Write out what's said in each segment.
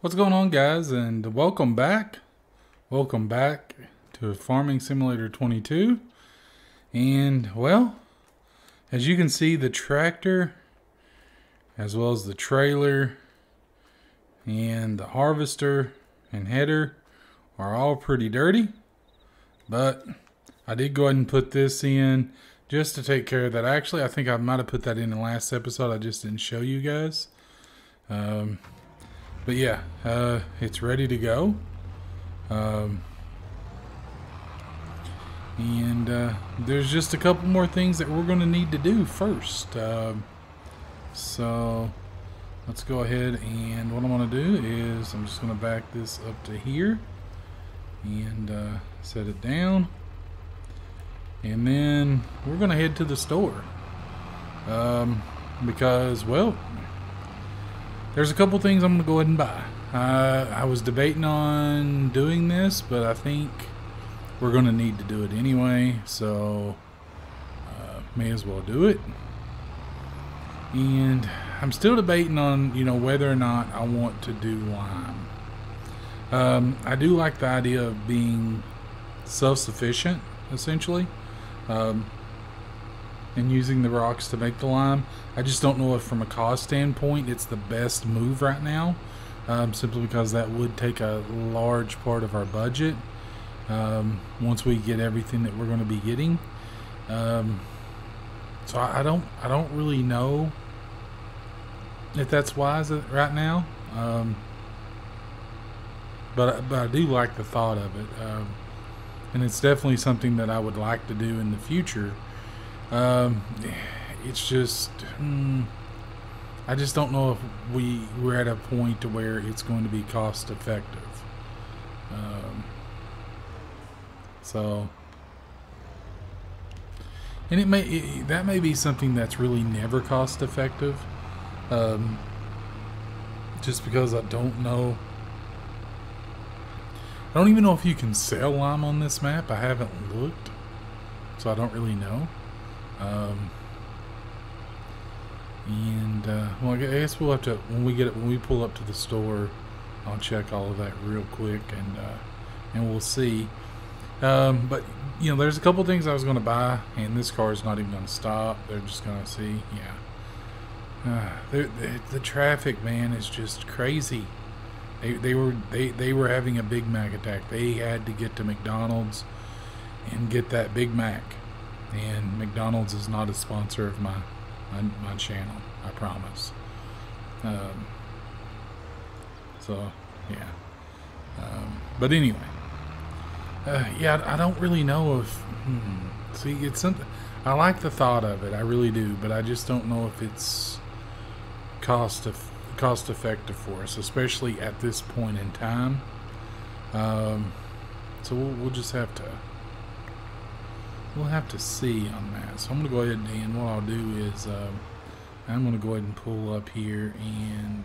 What's going on, guys, and welcome back. Welcome back to Farming Simulator 22. And, well, as you can see, the tractor, as well as the trailer, and the harvester and header are all pretty dirty. But I did go ahead and put this in just to take care of that. Actually, I think I might have put that in the last episode. I just didn't show you guys. But yeah, it's ready to go. And there's just a couple more things that we're going to need to do first. So let's go ahead, and what I'm going to do is I'm just going to back this up to here and set it down. And then we're going to head to the store. Because, well, there's a couple things I'm going to go ahead and buy. I was debating on doing this, but I think we're going to need to do it anyway, so may as well do it. And I'm still debating on, whether or not I want to do lime. I do like the idea of being self-sufficient, essentially, and using the rocks to make the lime. I just don't know if from a cost standpoint it's the best move right now, simply because that would take a large part of our budget once we get everything that we're going to be getting. So I don't really know if that's wise right now, but I do like the thought of it, and it's definitely something that I would like to do in the future. It's just, I just don't know if we're at a point to where it's going to be cost effective. So, and that may be something that's really never cost effective. Just because I don't know. I don't even know if you can sell lime on this map. I haven't looked, so I don't really know. Well, I guess we'll have to, when we pull up to the store, I'll check all of that real quick, and we'll see. But there's a couple things I was going to buy, and this car is not even going to stop. They're just going to see. Yeah, the traffic, man, is just crazy. They were having a Big Mac attack. They had to get to McDonald's and get that Big Mac. And McDonald's is not a sponsor of my channel, I promise. So yeah. But anyway, yeah, I don't really know if. See, it's something. I like the thought of it, I really do, but I just don't know if it's cost effective for us, especially at this point in time. So we'll just have to. We'll have to see on that. So I'm going to go ahead, and what I'll do is I'm going to go ahead and pull up here and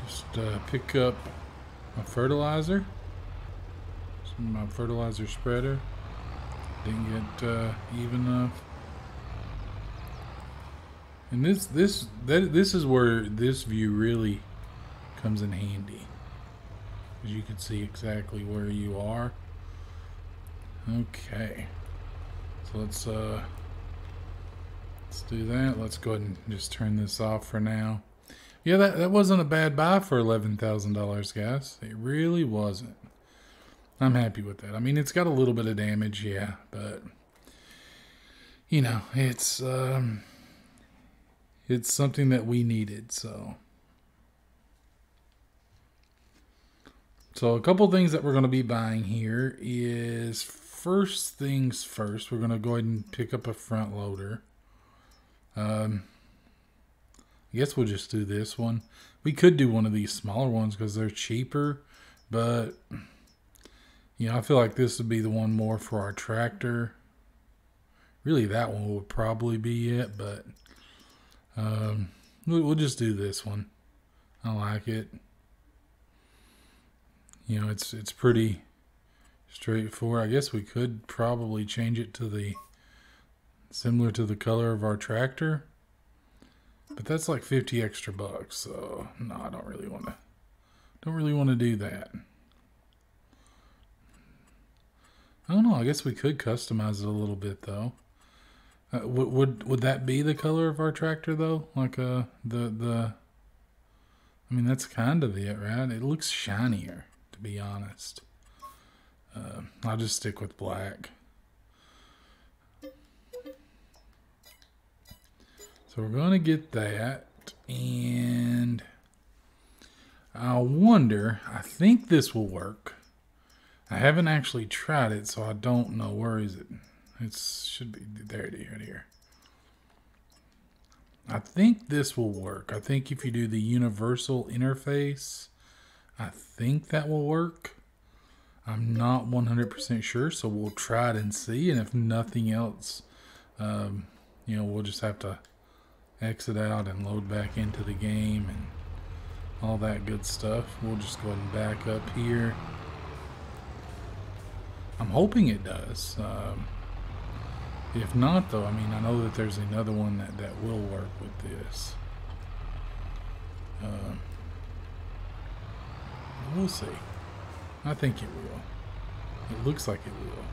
just pick up my fertilizer. My fertilizer spreader. Didn't get even enough. And this is where this view really comes in handy, as you can see exactly where you are. Okay, so let's do that. Let's go ahead and just turn this off for now. Yeah, that wasn't a bad buy for $11,000, guys. It really wasn't. I'm happy with that. I mean, it's got a little bit of damage, yeah, but it's something that we needed. So a couple things that we're going to be buying here is, first things first, we're going to go ahead and pick up a front loader. I guess we'll just do this one. We could do one of these smaller ones because they're cheaper, but I feel like this would be the one more for our tractor. Really, that one would probably be it, but we'll just do this one. I like it. It's pretty straightforward. I guess we could probably change it to similar to the color of our tractor. But that's like 50 extra bucks. So no, I don't really want to do that. I don't know. I guess we could customize it a little bit though. Would that be the color of our tractor though? Like the I mean, that's kind of it, right? It looks shinier, to be honest. I'll just stick with black. So we're going to get that, and I wonder, I think this will work. I haven't actually tried it, so I don't know. Where is it? It should be, there it is, right here. I think this will work. I think if you do the universal interface, I think that will work. I'm not 100% sure, so we'll try it and see. And if nothing else, we'll just have to exit out and load back into the game and all that good stuff. We'll just go ahead and back up here. I'm hoping it does. If not, though, I mean, I know that there's another one that will work with this. We'll see. I think it will. It looks like it will.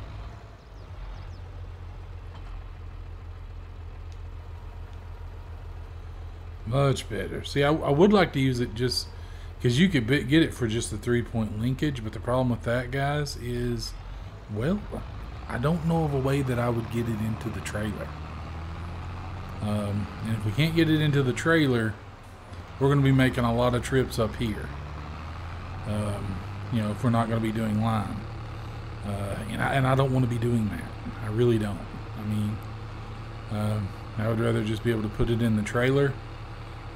Much better. See, I would like to use it just because you could get it for just the 3-point linkage, but the problem with that, guys, is, well, I don't know of a way that I would get it into the trailer. And if we can't get it into the trailer, we're going to be making a lot of trips up here. If we're not going to be doing line. And I don't want to be doing that. I really don't. I mean, I would rather just be able to put it in the trailer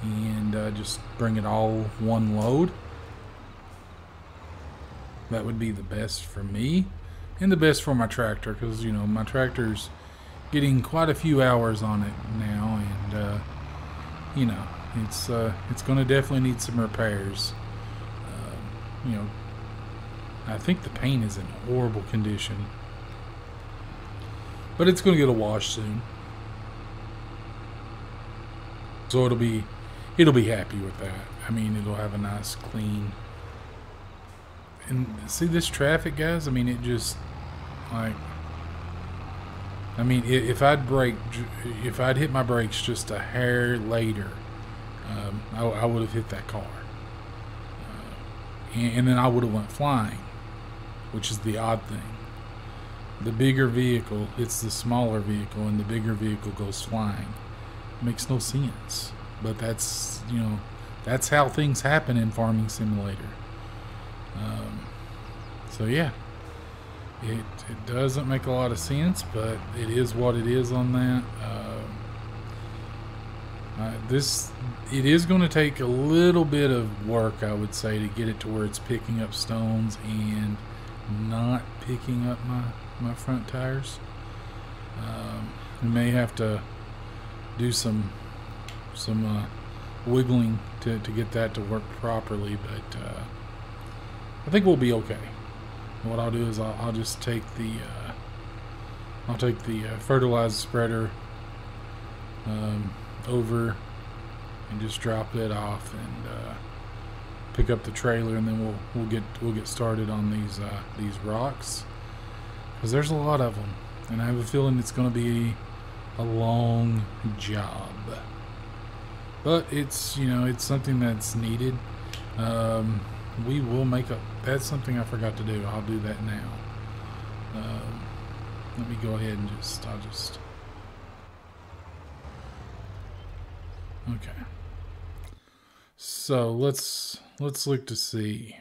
and just bring it all one load. That would be the best for me and the best for my tractor, because my tractor's getting quite a few hours on it now, and it's going to definitely need some repairs. I think the paint is in horrible condition, but it's going to get a wash soon, so it'll be happy with that. I mean, it'll have a nice clean. And see this traffic, guys? I mean, it just, like, I mean, if I'd hit my brakes just a hair later, I would have hit that car, and then I would have went flying, which is the odd thing. The bigger vehicle hits the smaller vehicle, and the bigger vehicle goes flying. It makes no sense, but that's how things happen in Farming Simulator. So yeah, it doesn't make a lot of sense, but it is what it is on that. It is going to take a little bit of work, I would say, to get it to where it's picking up stones and not picking up my front tires. We may have to do some wiggling to get that to work properly, but I think we'll be okay. What I'll do is I'll just take the fertilizer spreader over and just drop it off and pick up the trailer, and then we'll get started on these rocks, because there's a lot of them, and I have a feeling it's going to be a long job, but it's it's something that's needed. We will make up. That's something I forgot to do. I'll do that now. Let me go ahead and I'll just. Okay. So let's look to see.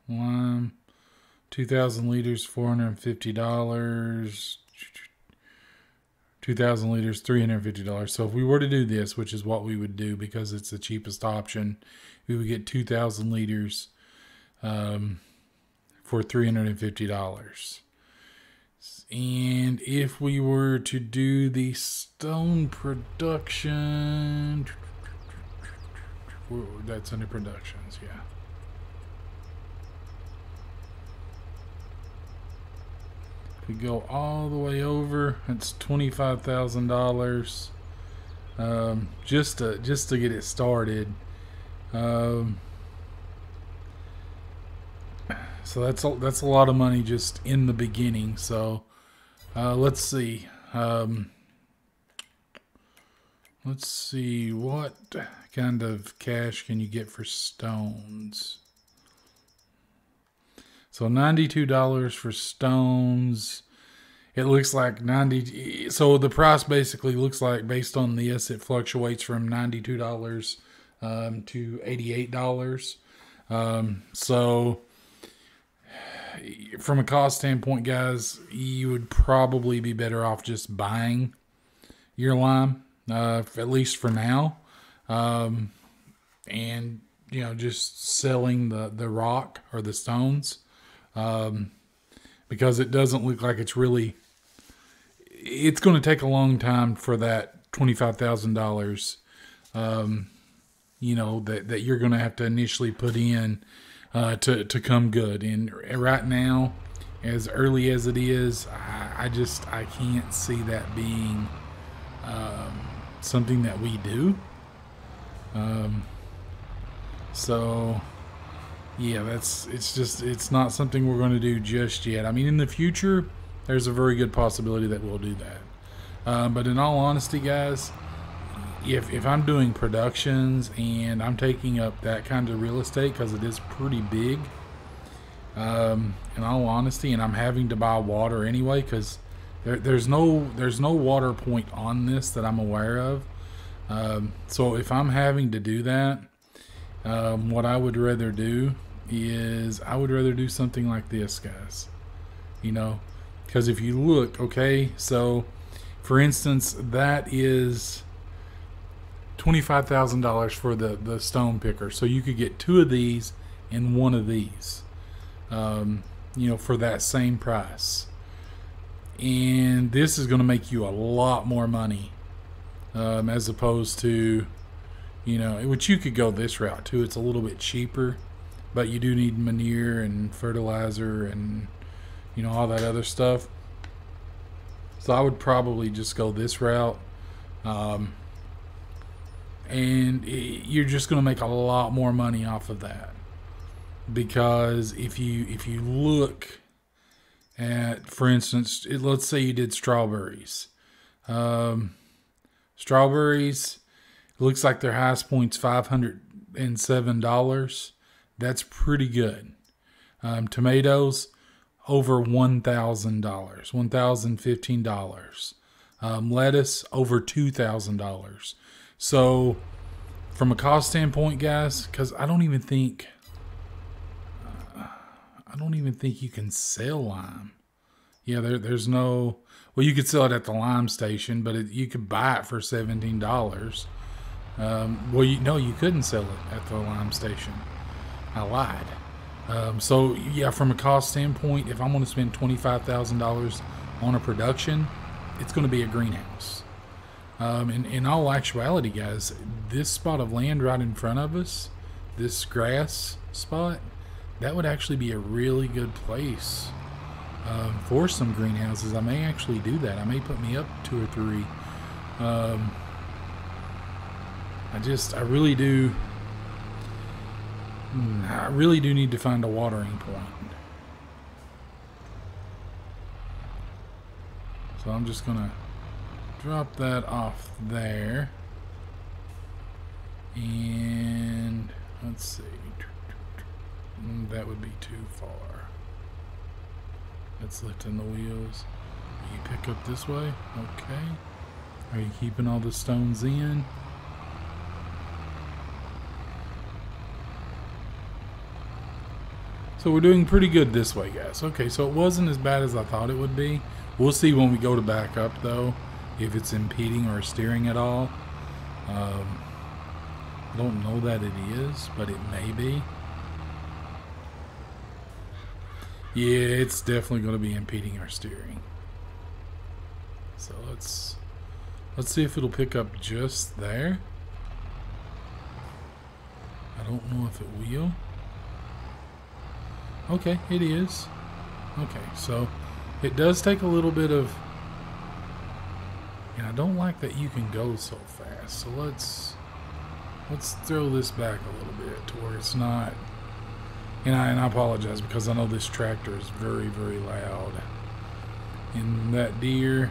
Lime, 2,000 liters, $450. 2,000 liters, $350. So if we were to do this, which is what we would do because it's the cheapest option, we would get 2,000 liters for $350. And if we were to do the stone production, that's under productions, yeah. We go all the way over. It's $25,000. Just to get it started. So that's a lot of money just in the beginning. So let's see. Let's see, what kind of cash can you get for stones? So $92 for stones. It looks like 90. So the price basically looks like, based on this, it fluctuates from $92 to $88. So from a cost standpoint, guys, you would probably be better off just buying your lime, at least for now, and just selling the rock or the stones, because it doesn't look like it's going to take a long time for that $25,000 that you're going to have to initially put in to come good. And right now, as early as it is, I can't see that being something that we do. So yeah, it's not something we're going to do just yet. I mean, in the future, there's a very good possibility that we'll do that. But in all honesty, guys, if I'm doing productions and I'm taking up that kind of real estate, because it is pretty big, in all honesty, and I'm having to buy water anyway, because there's no water point on this that I'm aware of. So if I'm having to do that, what I would rather do is I would rather do something like this, guys. Because if you look, okay, so for instance, that is $25,000 for the stone picker. So you could get 2 of these and 1 of these, for that same price. And this is going to make you a lot more money, as opposed to, which you could go this route too. It's a little bit cheaper, but you do need manure and fertilizer and, all that other stuff. So I would probably just go this route. And you're just going to make a lot more money off of that, because if you look at, for instance, let's say you did strawberries. Strawberries, it looks like their highest point's $507. That's pretty good. Tomatoes, over $1,000, $1,015. Lettuce, over $2,000. So from a cost standpoint, guys, because I don't even think you can sell lime. Yeah, there's no. Well, you could sell it at the lime station, but you could buy it for $17. You couldn't sell it at the lime station. I lied. So yeah, from a cost standpoint, if I'm going to spend $25,000 on a production, it's going to be a greenhouse. In all actuality, guys, this spot of land right in front of us, this grass spot, that would actually be a really good place for some greenhouses. I may actually do that. I may put me up 2 or 3. I really do need to find a watering point. So I'm just gonna drop that off there, and let's see, that would be too far. Let's lifting the wheels. You pick up this way. Okay, are you keeping all the stones in? So we're doing pretty good this way, guys. Okay, so it wasn't as bad as I thought it would be. We'll see when we go to back up, though, if it's impeding or steering at all. I don't know that it is, but it may be. Yeah, it's definitely going to be impeding our steering. So let's see if it'll pick up just there. I don't know if it will. Okay, it is. Okay, so It does take a little bit of, and I don't like that you can go so fast. So let's throw this back a little bit to where it's not. And I apologize because I know this tractor is very, very loud. And that deer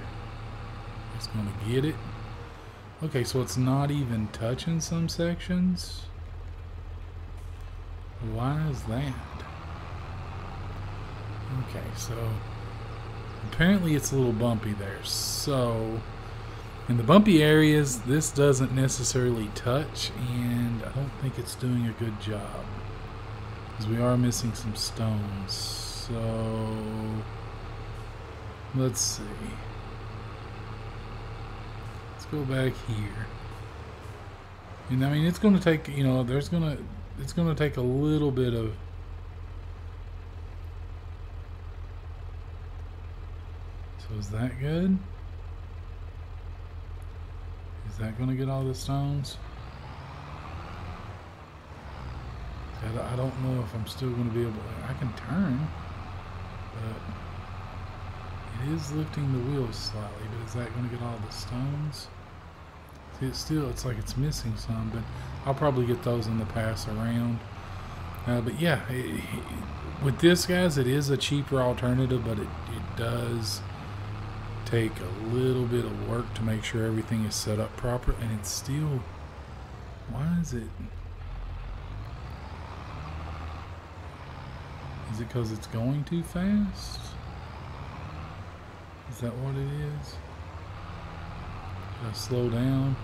is going to get it. Okay, so it's not even touching some sections. Why is that? Okay, so apparently it's a little bumpy there. So in the bumpy areas, this doesn't necessarily touch, and I don't think it's doing a good job because we are missing some stones. So let's see. Let's go back here. And I mean, it's going to take, you know, it's going to take a little bit of. So is that good? Is that going to get all the stones? I don't know if I'm still going to be able to. I can turn, but it is lifting the wheels slightly. But is that going to get all the stones? See, it's like it's missing some, but I'll probably get those in the pass around. But yeah, with this, guys, it is a cheaper alternative, but it does take a little bit of work to make sure everything is set up proper, and it's still. Why is it? Is it because it's going too fast? Is that what it is? Should I slow down?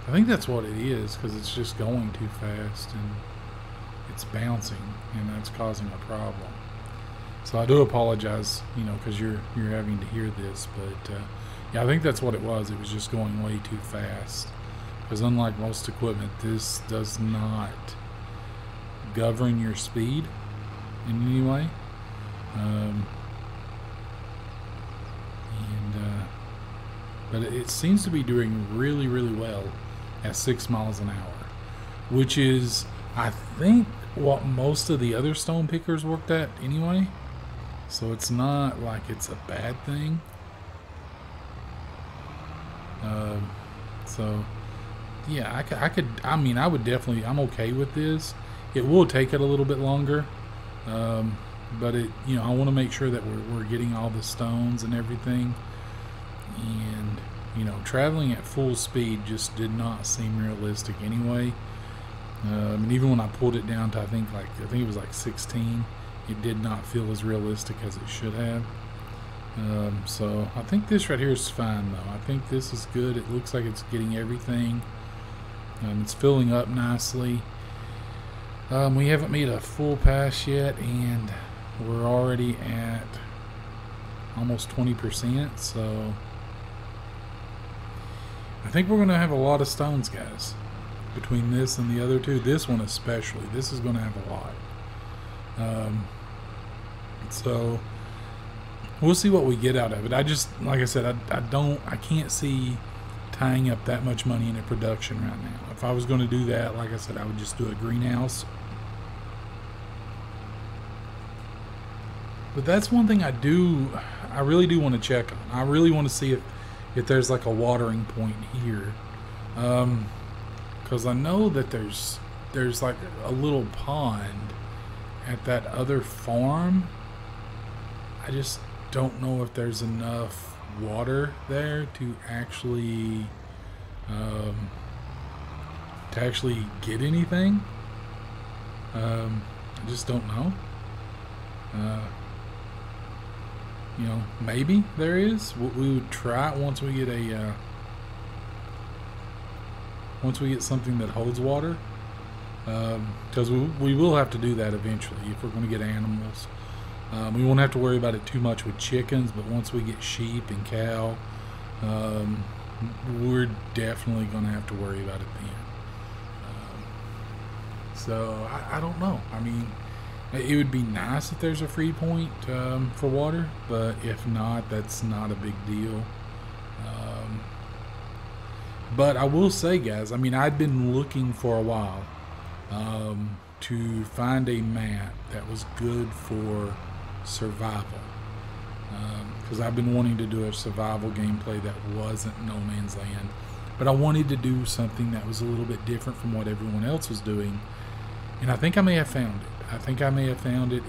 I think that's what it is, because it's just going too fast and it's bouncing, and that's causing a problem. So I do apologize, you know, because you're having to hear this, but yeah, I think that's what it was. It was just going way too fast. Because unlike most equipment, this does not govern your speed in any way. But it seems to be doing really, really well at 6 miles an hour, which is, I think, what most of the other stone pickers worked at anyway. So it's not like it's a bad thing. So yeah, I would definitely, I'm okay with this. It will take it a little bit longer, but it, you know, I want to make sure that we're getting all the stones and everything. And you know, traveling at full speed just did not seem realistic anyway. And even when I pulled it down to I think it was like 16, it did not feel as realistic as it should have. So I think this right here is fine though. I think this is good. It looks like it's getting everything. It's filling up nicely. We haven't made a full pass yet, and we're already at almost 20%. So I think we're going to have a lot of stones, guys, between this and the other two. This one especially. This is going to have a lot. So we'll see what we get out of it. I just, like I said, I can't see tying up that much money into production right now. If I was going to do that, like I said, I would just do a greenhouse. But that's one thing I really do want to check on. I really want to see if there's like a watering point here. Because I know that there's like a little pond at that other farm. I just don't know if there's enough water there to actually get anything. I just don't know. You know, maybe there is. We would try it once we get something that holds water. Because we will have to do that eventually if we're going to get animals. We won't have to worry about it too much with chickens, but once we get sheep and cow, we're definitely going to have to worry about it then. So I don't know. I mean, it would be nice if there's a free point for water, but if not, that's not a big deal. But I will say, guys, I mean, I'd been looking for a while to find a map that was good for survival. because I've been wanting to do a survival gameplay that wasn't No Man's Land, but I wanted to do something that was a little bit different from what everyone else was doing, and I think I may have found it.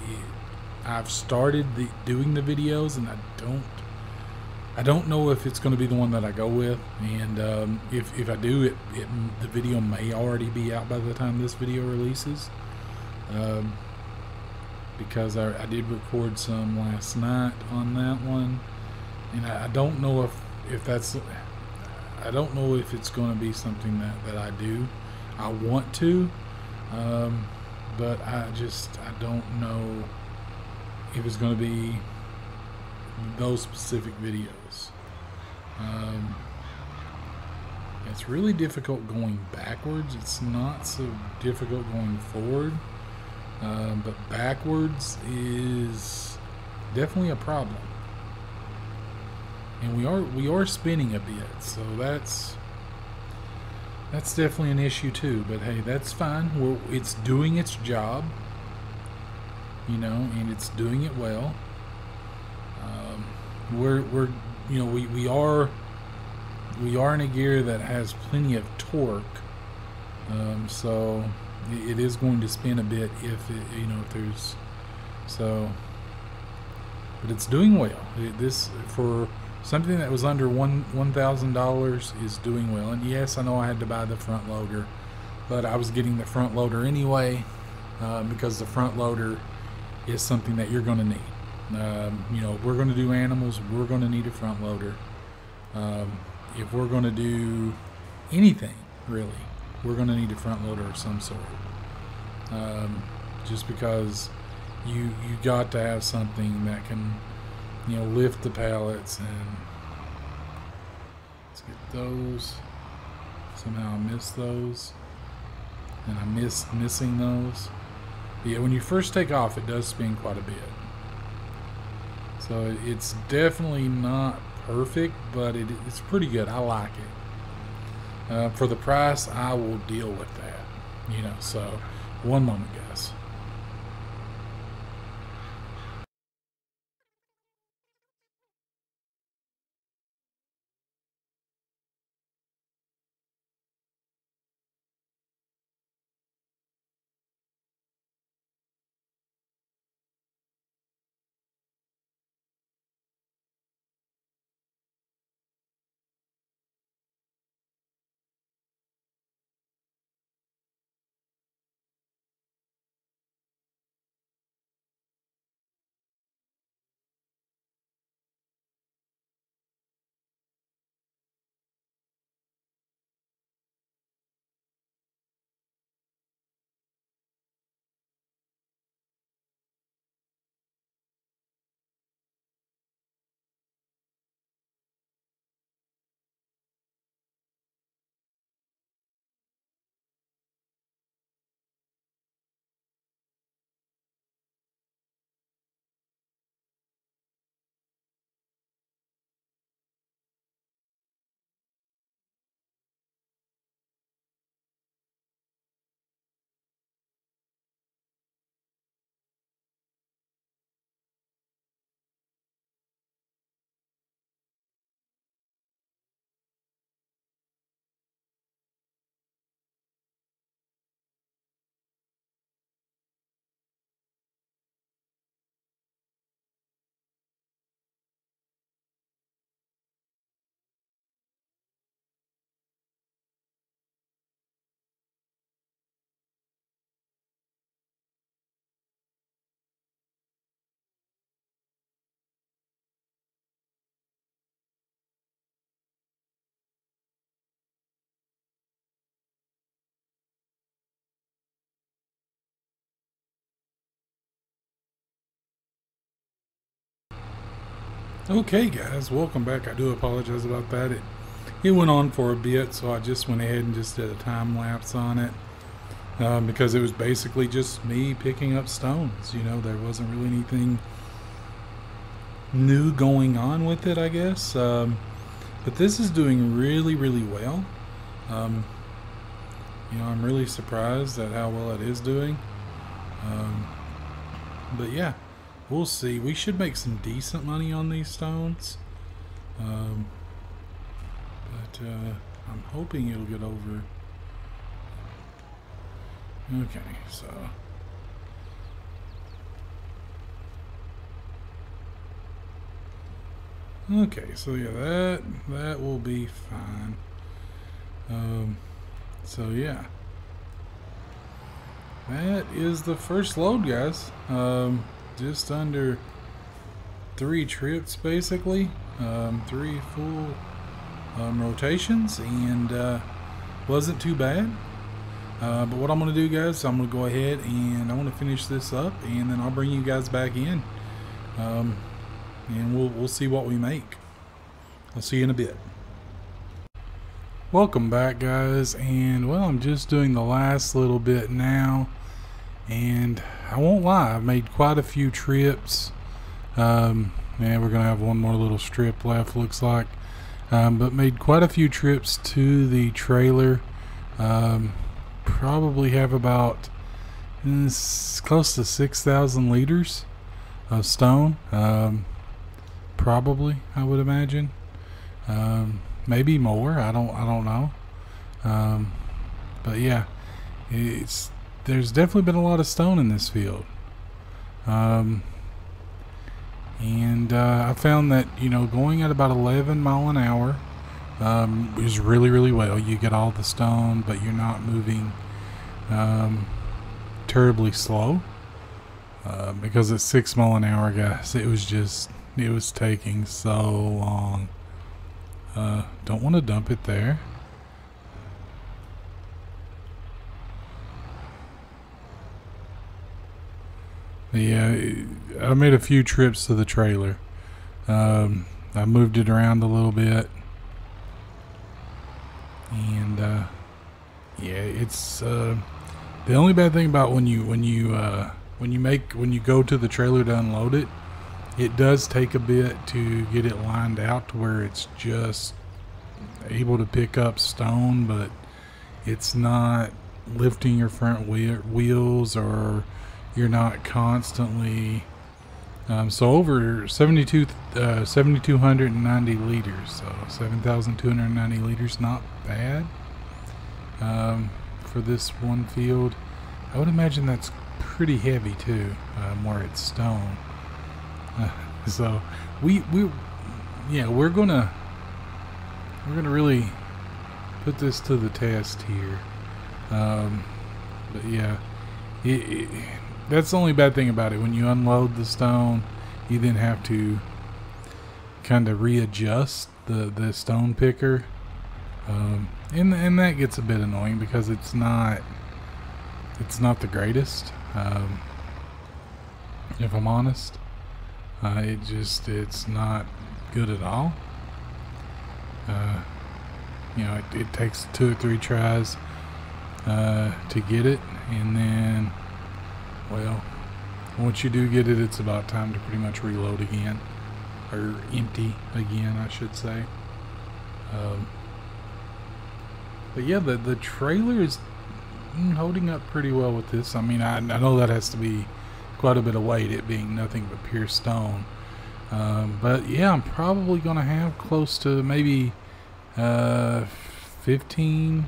I've started doing the videos, and I don't know if it's going to be the one that I go with, and if I do, the video may already be out by the time this video releases, because I did record some last night on that one, and I don't know if it's going to be something that I do. I want to, but I don't know if it's going to be those specific videos. It's really difficult going backwards. It's not so difficult going forward, but backwards is definitely a problem. And we are spinning a bit, so that's definitely an issue too. But hey, that's fine. It's doing its job, and it's doing it well. We are in a gear that has plenty of torque, so it is going to spin a bit if there's so, but it's doing well. This, for something that was under $1,000, is doing well. And yes, I know I had to buy the front loader, but I was getting the front loader anyway, because the front loader is something that you're going to need. If we're going to do animals, we're going to need a front loader. If we're going to do anything, really, we're going to need a front loader of some sort. Just because you got to have something that can, lift the pallets. And let's get those. Somehow I missed those, and I missed missing those. But yeah, when you first take off, it does spin quite a bit. So it's definitely not perfect, but it's pretty good. I like it. For the price, I will deal with that. So one moment, guys. Okay, guys, welcome back. I do apologize about that. It went on for a bit, so I just went ahead and just did a time lapse on it, because it was basically just me picking up stones. There wasn't really anything new going on with it, I guess. But this is doing really, really well. I'm really surprised at how well it is doing. But yeah, we'll see. We should make some decent money on these stones. But I'm hoping it'll get over. Okay, so okay, so yeah, that will be fine. So yeah, that is the first load, guys. Just under 3 trips, basically. 3 full rotations, and wasn't too bad. But what I'm going to do, guys, I'm going to go ahead and I'm going to finish this up, and then I'll bring you guys back in, and we'll see what we make. I'll see you in a bit. Welcome back, guys, and well, I'm just doing the last little bit now, and I won't lie, I've made quite a few trips. And we're gonna have one more little strip left, looks like, but made quite a few trips to the trailer. Probably have about close to 6,000 liters of stone, probably, I would imagine. Maybe more. I don't know. But yeah, there's definitely been a lot of stone in this field. And I found that, you know, going at about 11 mile an hour is really well. You get all the stone, but you're not moving terribly slow, because at 6 mile an hour, guys, it was taking so long. Don't want to dump it there. Yeah, I made a few trips to the trailer. I moved it around a little bit, and yeah, it's the only bad thing about when you go to the trailer to unload it. It does take a bit to get it lined out to where it's just able to pick up stone, but it's not lifting your front wheels, or you're not constantly so over 7,290 liters, so 7,290 liters, not bad for this one field. I would imagine that's pretty heavy too, where it's stone. So we're gonna really put this to the test here. But yeah, that's the only bad thing about it. When you unload the stone, you then have to kind of readjust the stone picker, and that gets a bit annoying because it's not the greatest, if I'm honest. It's not good at all. You know, it takes 2 or 3 tries to get it, and then, well, once you do get it, it's about time to pretty much reload again, or empty again, I should say. But yeah, the trailer is holding up pretty well with this. I mean, I know that has to be quite a bit of weight, it being nothing but pure stone. But yeah, I'm probably gonna have close to maybe 15.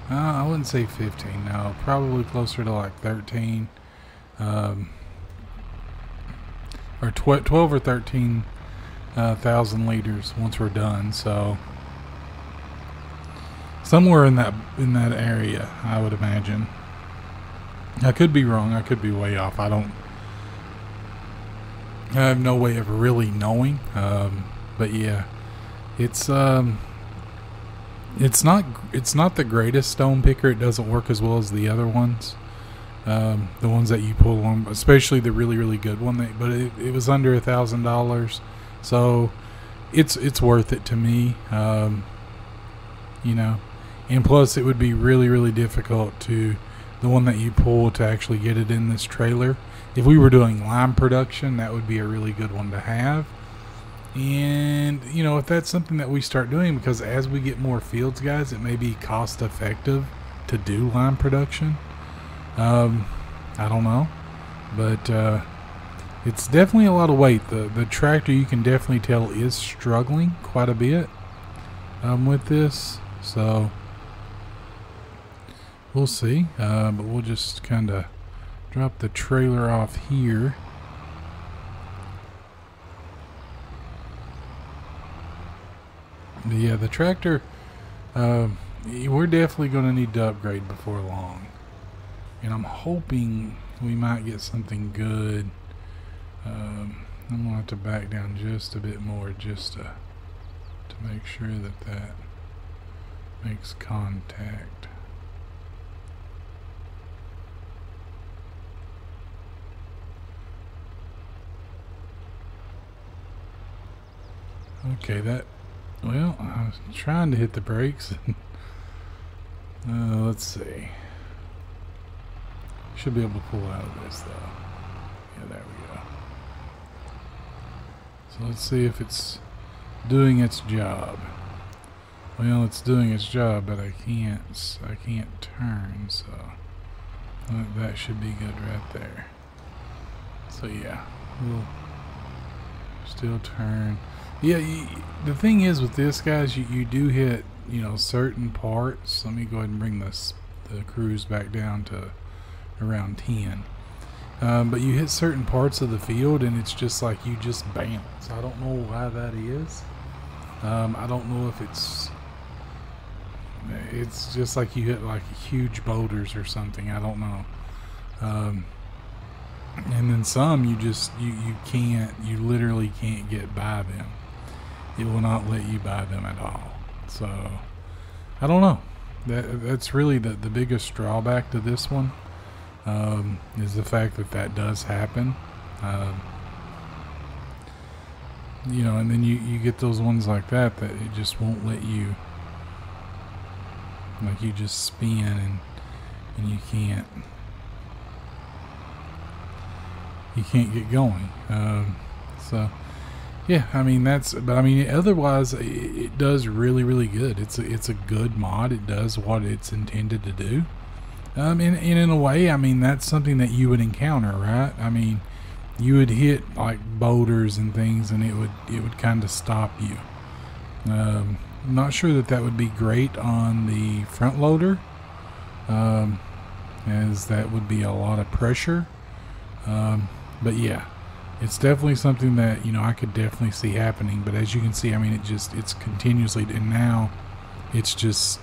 I wouldn't say 15. No, probably closer to like 13, or 12 or 13 thousand liters once we're done. So somewhere in that area, I would imagine. I could be wrong. I could be way off. I have no way of really knowing. But yeah, it's not the greatest stone picker. It doesn't work as well as the other ones. The ones that you pull on, especially the really good one. But it was under $1,000, so it's worth it to me. You know, and plus it would be really difficult to, the one that you pull, to actually get it in this trailer. If we were doing lime production, that would be a really good one to have. And you know, if that's something that we start doing, because as we get more fields, guys, it may be cost effective to do lime production. I don't know, but it's definitely a lot of weight. The tractor, you can definitely tell, is struggling quite a bit with this. So we'll see. But we'll just kind of drop the trailer off here. But yeah, the tractor, we're definitely going to need to upgrade before long. And I'm hoping we might get something good. I'm going to have to back down just a bit more just to make sure that that makes contact. Okay, well, I was trying to hit the brakes. Let's see. Should be able to pull out of this though. Yeah, there we go. So let's see if it's doing its job. Well, it's doing its job, but I can't turn, so that should be good right there. So yeah, we'll still turn. Yeah, the thing is with this, guys, you do hit, you know, certain parts. Let me go ahead and bring the cruise back down to around 10. But you hit certain parts of the field and it's just like you just bounce. I don't know why that is. I don't know if it's just like you hit like huge boulders or something. I don't know. And then some you literally can't get by them. It will not let you buy them at all. So I don't know. That's really the biggest drawback to this one. Is the fact that does happen. You know, and then you get those ones like that it just won't let you, like you just spin and you can't get going. So yeah, I mean but I mean otherwise it does really good. It's a good mod. It does what it's intended to do. And in a way, I mean, that's something that you would encounter, right? I mean, you would hit like boulders and things and it would kind of stop you. I'm not sure that would be great on the front loader, as that would be a lot of pressure. But yeah, it's definitely something that, you know, I could definitely see happening. But as you can see, I mean, it's continuously, and now it's just,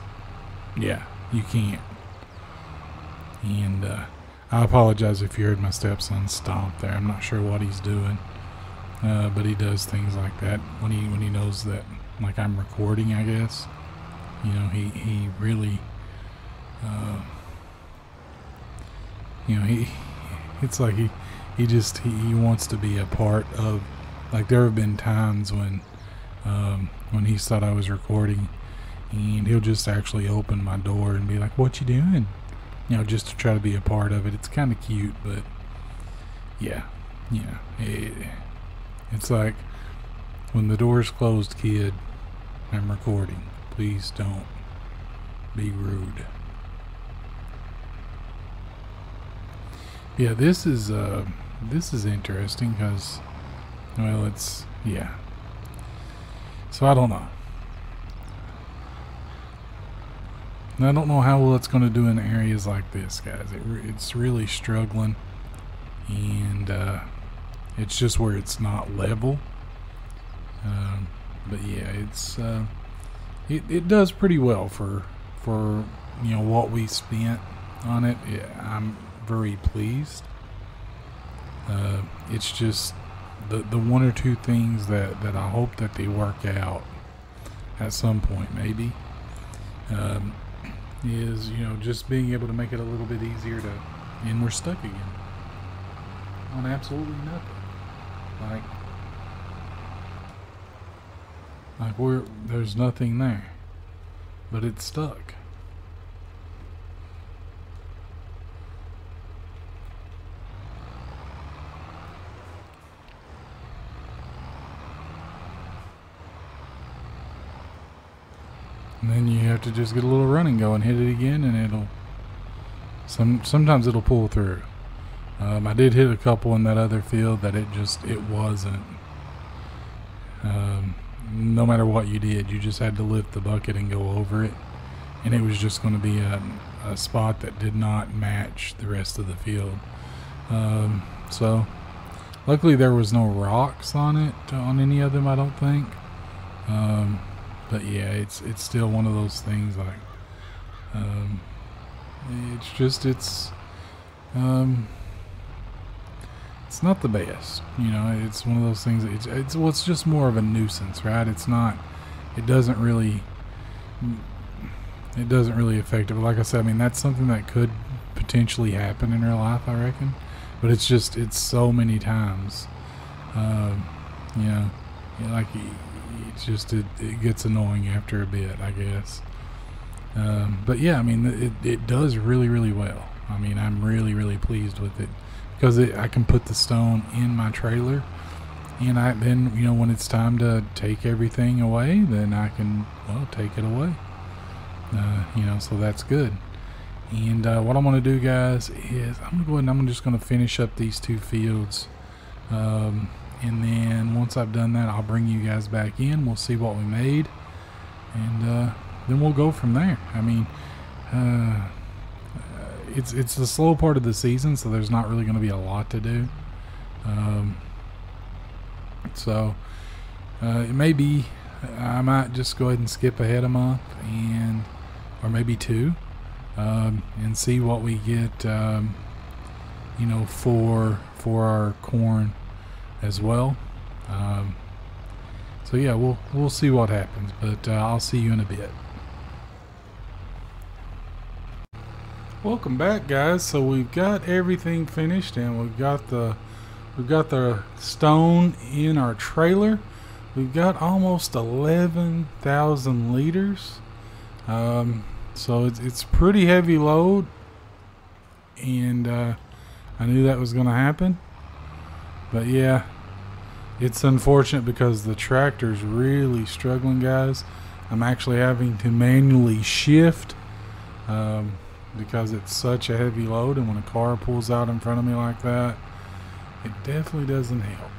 yeah, you can't. And I apologize if you heard my stepson stomp there. I'm not sure what he's doing, but he does things like that when he knows that, like, I'm recording, I guess. You know, he really, you know, it's like he wants to be a part of. Like, there have been times when he's thought I was recording, and he'll just actually open my door and be like, "What you doing?" You know, just to try to be a part of it. It's kind of cute, but yeah, it's like, when the door's closed, kid, I'm recording. Please don't be rude. Yeah, this is interesting because, well, it's, yeah. So I don't know. And I don't know how well it's going to do in areas like this, guys. It's really struggling, and it's just where it's not level. But yeah, it does pretty well for you know what we spent on it. Yeah, I'm very pleased. It's just the one or two things that I hope that they work out at some point, maybe. Is, you know, just being able to make it a little bit easier to, and we're stuck again on absolutely nothing. Like there's nothing there, but it's stuck. And then you have to just get a little running going, hit it again, and it'll sometimes it'll pull through. I did hit a couple in that other field that it wasn't. No matter what you did, you just had to lift the bucket and go over it, and it was just going to be a spot that did not match the rest of the field. So luckily there was no rocks on it, on any of them, I don't think. But yeah, it's still one of those things like, it's not the best, you know. It's one of those things that it's just more of a nuisance, right? It doesn't really affect it. But like I said, I mean, that's something that could potentially happen in real life, I reckon. But it's so many times, you know, like it gets annoying after a bit, I guess. But yeah, I mean, it does really, really well. I mean, I'm really, really pleased with it because I can put the stone in my trailer, and then, you know, when it's time to take everything away, then I can, well, take it away. You know, so that's good. And what I'm going to do, guys, is I'm going to go ahead and I'm just going to finish up these 2 fields. And then once I've done that, I'll bring you guys back in. We'll see what we made. And then we'll go from there. I mean, it's the slow part of the season, so there's not really going to be a lot to do. So it may be I might just go ahead and skip ahead a month, or maybe 2, and see what we get, you know, for our corn as well. So yeah, we'll see what happens, but I'll see you in a bit. Welcome back, guys. So we've got everything finished, and we've got the stone in our trailer. We've got almost 11,000 liters. So it's pretty heavy load, and I knew that was going to happen. But yeah, it's unfortunate because the tractor's really struggling, guys. I'm actually having to manually shift because it's such a heavy load, and when a car pulls out in front of me like that, it definitely doesn't help.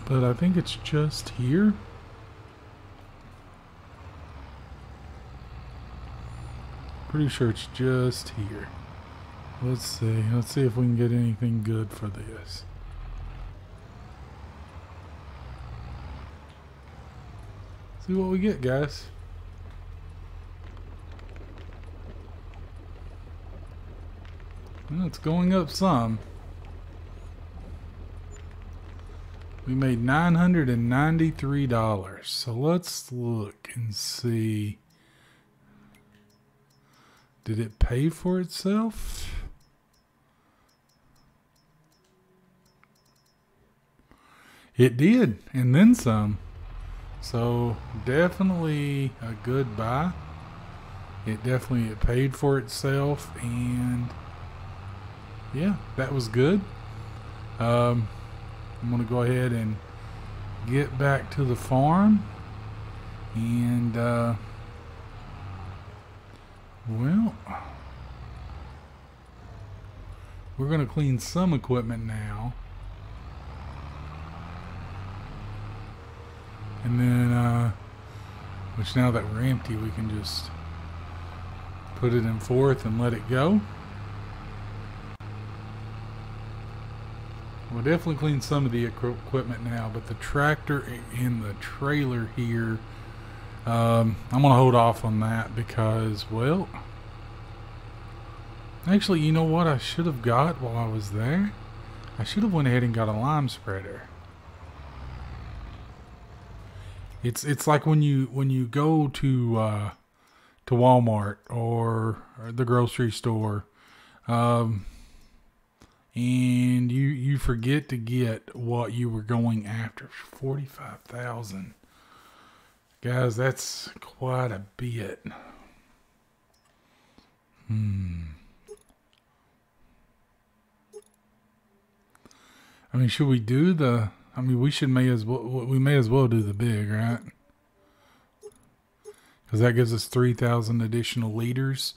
But I think it's just here. Pretty sure it's just here. Let's see if we can get anything good for this. See what we get, guys. Well, it's going up some. We made $993. So let's look and see. Did it pay for itself? It did, and then some. So definitely a good buy. It paid for itself, and yeah, that was good. I'm going to go ahead and get back to the farm, and well, we're going to clean some equipment now, and then which now that we're empty, we can just put it in fourth and let it go. We'll definitely clean some of the equipment now, but the tractor and the trailer here, I'm going to hold off on that because, well, actually, you know what I should have got while I was there? I should have went ahead and got a lime spreader. It's like when you go to Walmart or the grocery store, and you forget to get what you were going after. 45,000. Guys, that's quite a bit. I mean, should we do the... I mean, we may as well do the big, right? because that gives us 3,000 additional liters.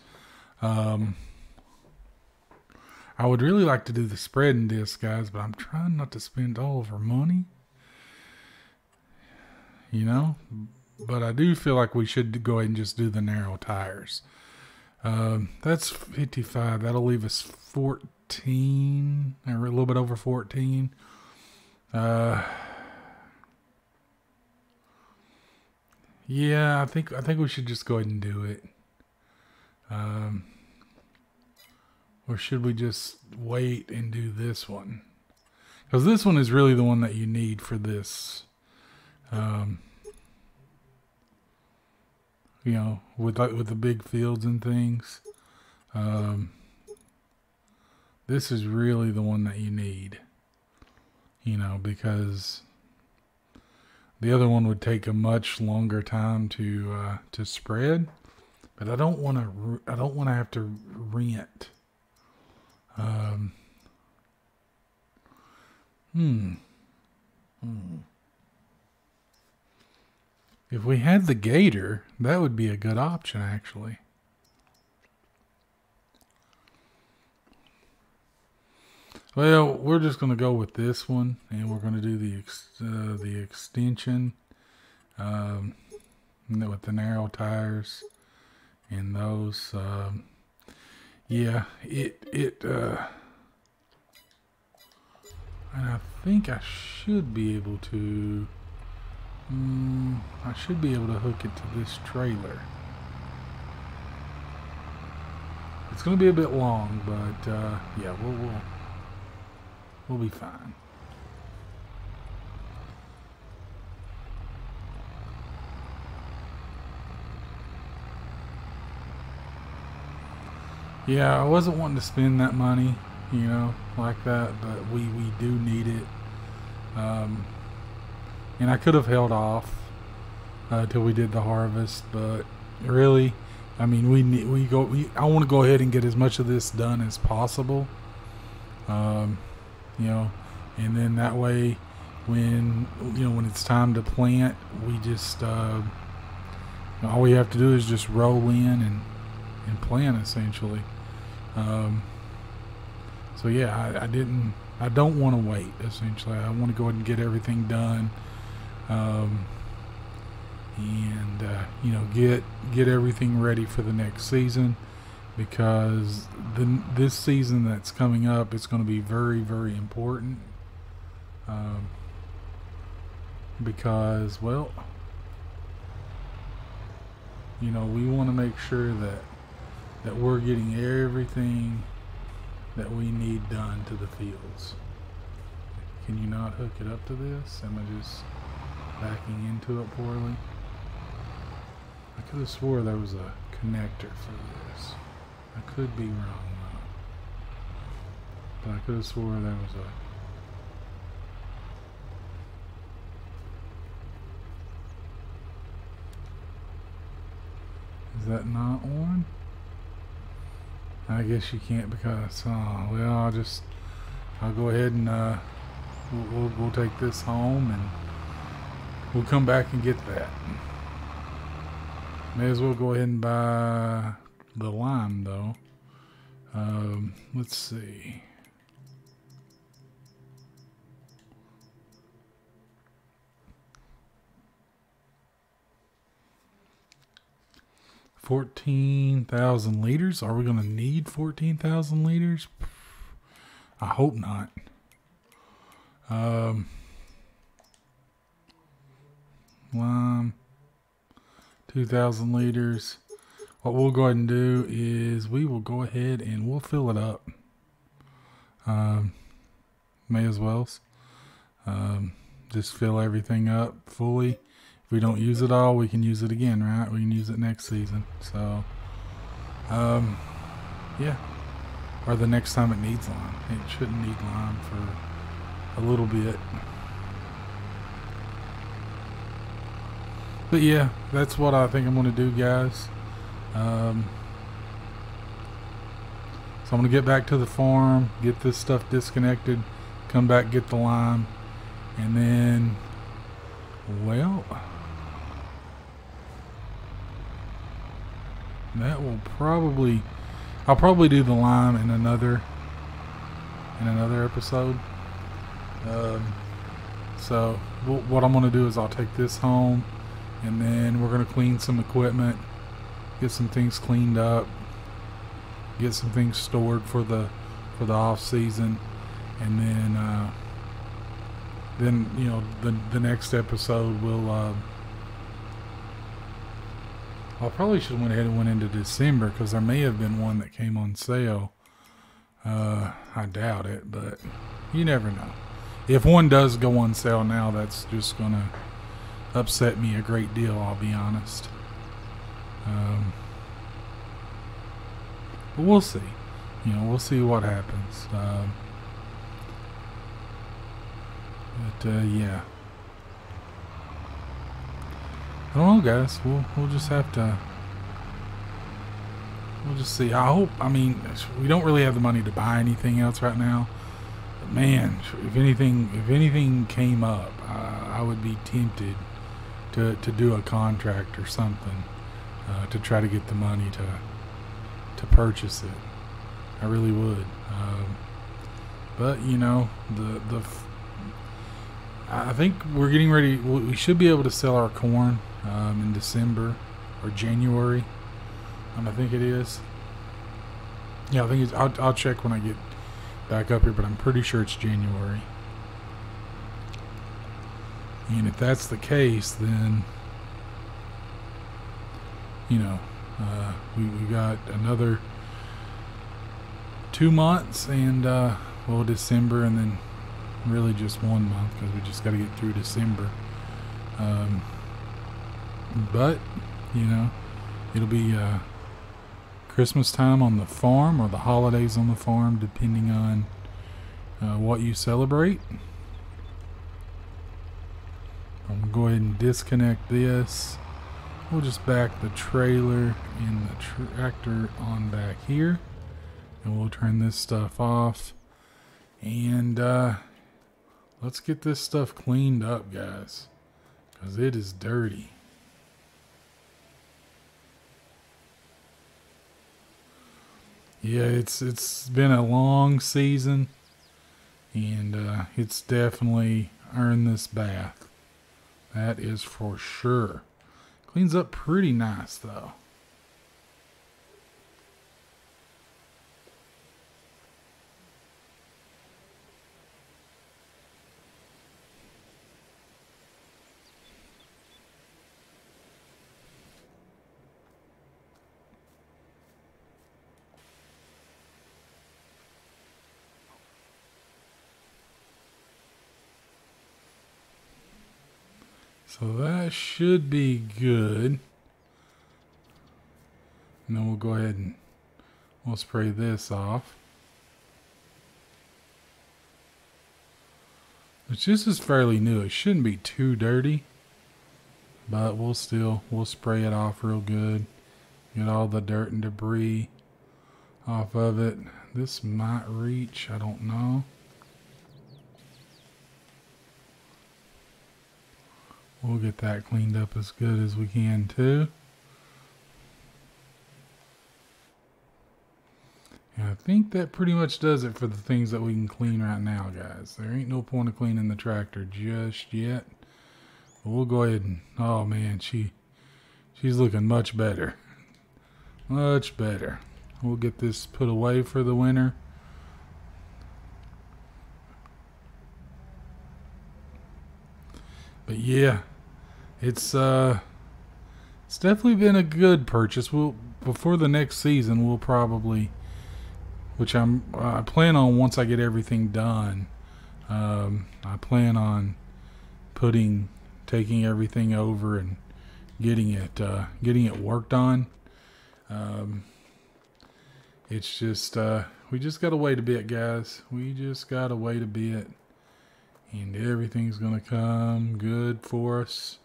I would really like to do the spreading disc, guys, but I'm trying not to spend all of our money. You know, but I do feel like we should go ahead and just do the narrow tires. That's 55. That'll leave us 14, or a little bit over 14. Yeah, I think we should just go ahead and do it. Or should we just wait and do this one? Because this one is really the one that you need for this. You know, with the big fields and things. This is really the one that you need. You know, because the other one would take a much longer time to spread. But I don't want to have to rent. If we had the gator, that would be a good option, actually. Well, we're just going to go with this one, and we're going to do the extension with the narrow tires and those. Yeah, and I think I should be able to. I should be able to hook it to this trailer. It's going to be a bit long, but yeah, we'll be fine. Yeah, I wasn't wanting to spend that money, you know, like that, but we do need it. And I could have held off till we did the harvest, but really, I mean, I want to go ahead and get as much of this done as possible. You know, and then that way, when it's time to plant, we just all we have to do is just roll in and plant, essentially. So yeah, I don't want to wait, essentially. I want to go ahead and get everything done. And you know, get everything ready for the next season, because this season that's coming up, it's going to be very, very important. Because, well, you know, we want to make sure that we're getting everything that we need done to the fields. Can you not hook it up to this? Am I just backing into it poorly? I could have swore there was a connector for this. I could be wrong though. But I could have swore there was Is that not on? I guess you can't, because well, I'll go ahead and we'll take this home and we'll come back and get that. May as well go ahead and buy the lime though. Let's see. $14,000 liters. Are we going to need 14,000 liters? I hope not. Lime, 2,000 liters. What we'll go ahead and do is we will go ahead and we'll fill it up. May as well. Just fill everything up fully. If we don't use it all, we can use it again, right? We can use it next season. So, yeah. Or the next time it needs lime. It shouldn't need lime for a little bit. But yeah, that's what I think I'm going to do, guys. So I'm going to get back to the farm, get this stuff disconnected, come back, get the lime, and then, well, that will probably, I'll probably do the lime in another episode. So what I'm going to do is I'll take this home, and then we're going to clean some equipment, get some things cleaned up, get some things stored for the off season, and then you know, the next episode will I probably should have went ahead and went into December, because there may have been one that came on sale. I doubt it, but you never know. If one does go on sale now, that's just gonna upset me a great deal, I'll be honest. But we'll see. You know, we'll see what happens. Yeah. I don't know, guys. We'll just have to. We'll just see. I mean, we don't really have the money to buy anything else right now. But man, if anything came up, I would be tempted to do a contract or something to try to get the money to purchase it. I really would. But you know, I think we're getting ready. We should be able to sell our corn in December or January. I think it is. Yeah, I think it's. I'll check when I get back up here, but I'm pretty sure it's January. And if that's the case, then you know, we got another 2 months, and well, December, and then really just 1 month, because we just got to get through December. But you know, it'll be Christmas time on the farm, or the holidays on the farm, depending on what you celebrate. I'm going to go ahead and disconnect this. We'll just back the trailer and the tractor on back here, and we'll turn this stuff off, and let's get this stuff cleaned up, guys, because it is dirty. Yeah, it's been a long season, and it's definitely earned this bath. That is for sure. Cleans up pretty nice, though. So that should be good. And then we'll go ahead and we'll spray this off. Which this is fairly new. It shouldn't be too dirty, but we'll spray it off real good. Get all the dirt and debris off of it. This might reach, I don't know. We'll get that cleaned up as good as we can too. And I think that pretty much does it for the things that we can clean right now, guys. There ain't no point of cleaning the tractor just yet. But we'll go ahead and, oh man, she's looking much better. Much better. We'll get this put away for the winter. But yeah, it's definitely been a good purchase. Before the next season, we'll probably, which I plan on once I get everything done. I plan on taking everything over and getting it worked on. It's just we just gotta wait a bit, guys. We just gotta wait a bit. And everything's going to come good for us.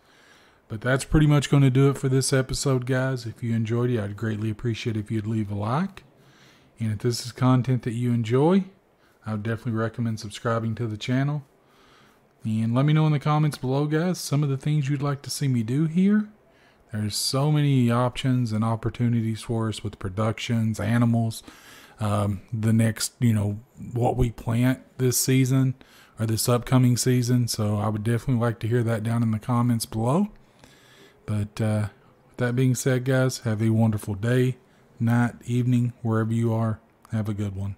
But that's pretty much going to do it for this episode, guys. If you enjoyed it, I'd greatly appreciate it if you'd leave a like. And if this is content that you enjoy, I would definitely recommend subscribing to the channel. And let me know in the comments below, guys, some of the things you'd like to see me do here. There's so many options and opportunities for us with productions, animals, the next, what we plant this season or this upcoming season. So I would definitely like to hear that down in the comments below. But with that being said, guys, have a wonderful day, night, evening, wherever you are. Have a good one.